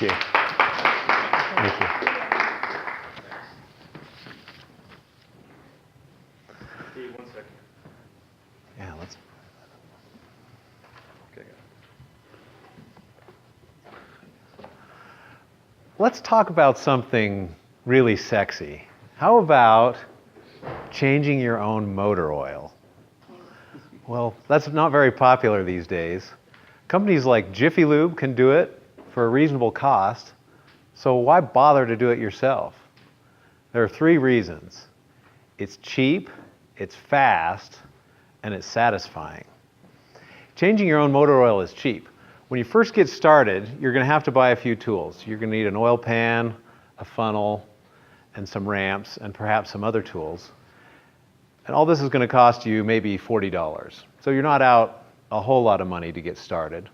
Thank you. Thank you. Steve, 1 second. Yeah, let's. Okay. Let's talk about something really sexy. How about changing your own motor oil? Well, that's not very popular these days. Companies like Jiffy Lube can do it for a reasonable cost, so why bother to do it yourself? There are 3 reasons. It's cheap, it's fast, and it's satisfying. Changing your own motor oil is cheap. When you first get started, you're going to have to buy a few tools. You're going to need an oil pan, a funnel, and some ramps, and perhaps some other tools. And all this is going to cost you maybe $40. So you're not out a whole lot of money to get started.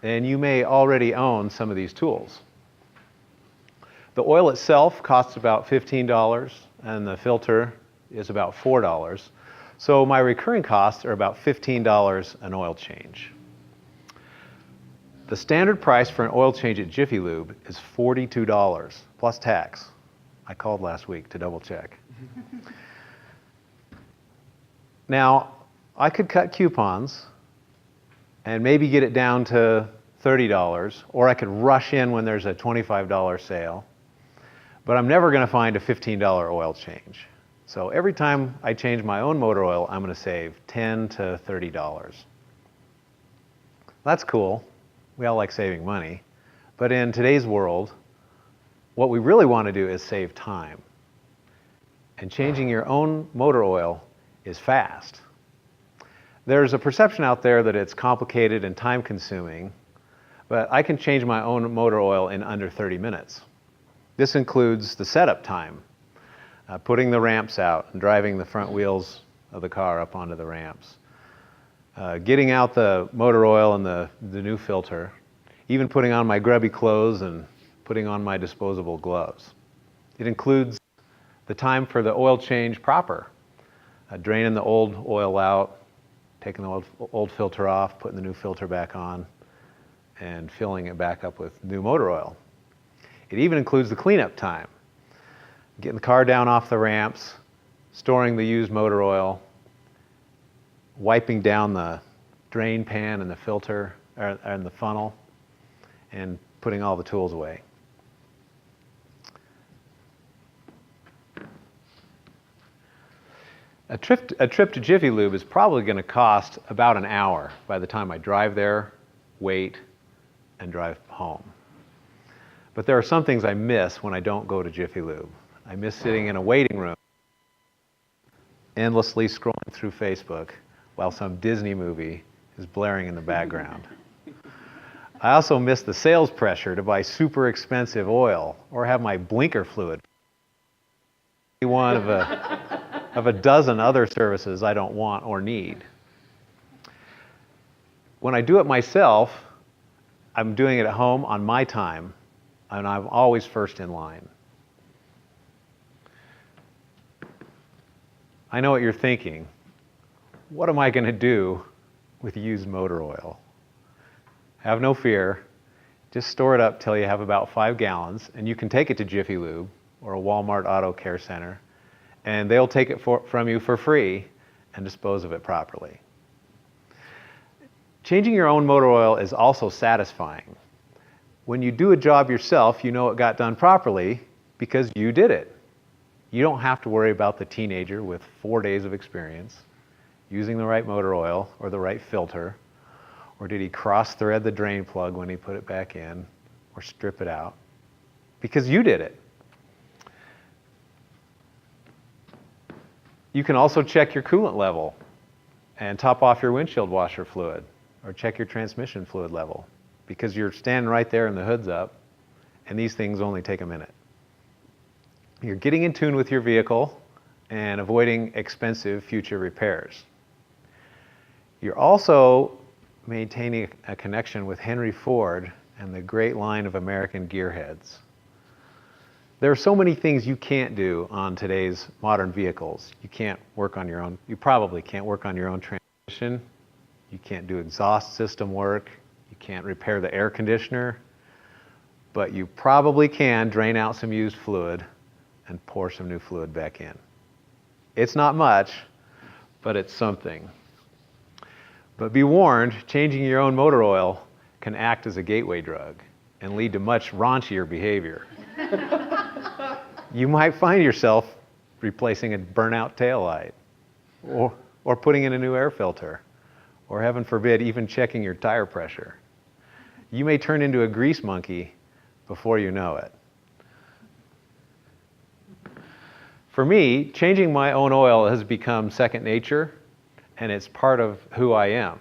And you may already own some of these tools. The oil itself costs about $15, and the filter is about $4. So my recurring costs are about $15 an oil change. The standard price for an oil change at Jiffy Lube is $42 plus tax. I called last week to double check. Now, I could cut coupons and maybe get it down to $30, or I could rush in when there's a $25 sale, but I'm never going to find a $15 oil change. So every time I change my own motor oil, I'm going to save $10 to $30. That's cool. We all like saving money. But in today's world, what we really want to do is save time. And changing your own motor oil is fast. There's a perception out there that it's complicated and time-consuming, but I can change my own motor oil in under 30 minutes. This includes the setup time, putting the ramps out and driving the front wheels of the car up onto the ramps, getting out the motor oil and the new filter, even putting on my grubby clothes and putting on my disposable gloves. It includes the time for the oil change proper, draining the old oil out, taking the old filter off, putting the new filter back on, and filling it back up with new motor oil. It even includes the cleanup time, getting the car down off the ramps, storing the used motor oil, wiping down the drain pan and the filter, and the funnel, and putting all the tools away. A trip to Jiffy Lube is probably going to cost about an hour by the time I drive there, wait, and drive home. But there are some things I miss when I don't go to Jiffy Lube. I miss sitting in a waiting room, endlessly scrolling through Facebook while some Disney movie is blaring in the background. I also miss the sales pressure to buy super expensive oil or have my blinker fluid. One of a dozen other services I don't want or need. When I do it myself, I'm doing it at home on my time, and I'm always first in line. I know what you're thinking. What am I going to do with used motor oil? Have no fear. Just store it up till you have about 5 gallons, and you can take it to Jiffy Lube or a Walmart Auto Care Center, and they'll take it from you for free and dispose of it properly. Changing your own motor oil is also satisfying. When you do a job yourself, you know it got done properly because you did it. You don't have to worry about the teenager with 4 days of experience using the right motor oil or the right filter, or did he cross-thread the drain plug when he put it back in, or strip it out, because you did it. You can also check your coolant level and top off your windshield washer fluid, or check your transmission fluid level, because you're standing right there and the hood's up, and these things only take a minute. You're getting in tune with your vehicle and avoiding expensive future repairs. You're also maintaining a connection with Henry Ford and the great line of American gearheads. There are so many things you can't do on today's modern vehicles. You can't work on your own, you probably can't work on your own transmission. You can't do exhaust system work. You can't repair the air conditioner but you probably can drain out some used fluid and pour some new fluid back in. It's not much, but it's something. But be warned, changing your own motor oil can act as a gateway drug and lead to much raunchier behavior. You might find yourself replacing a burnout taillight, or putting in a new air filter, or heaven forbid, even checking your tire pressure. You may turn into a grease monkey before you know it. For me, changing my own oil has become second nature, and it's part of who I am.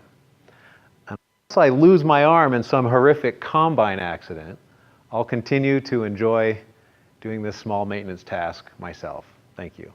Unless I lose my arm in some horrific combine accident, I'll continue to enjoy doing this small maintenance task myself. Thank you.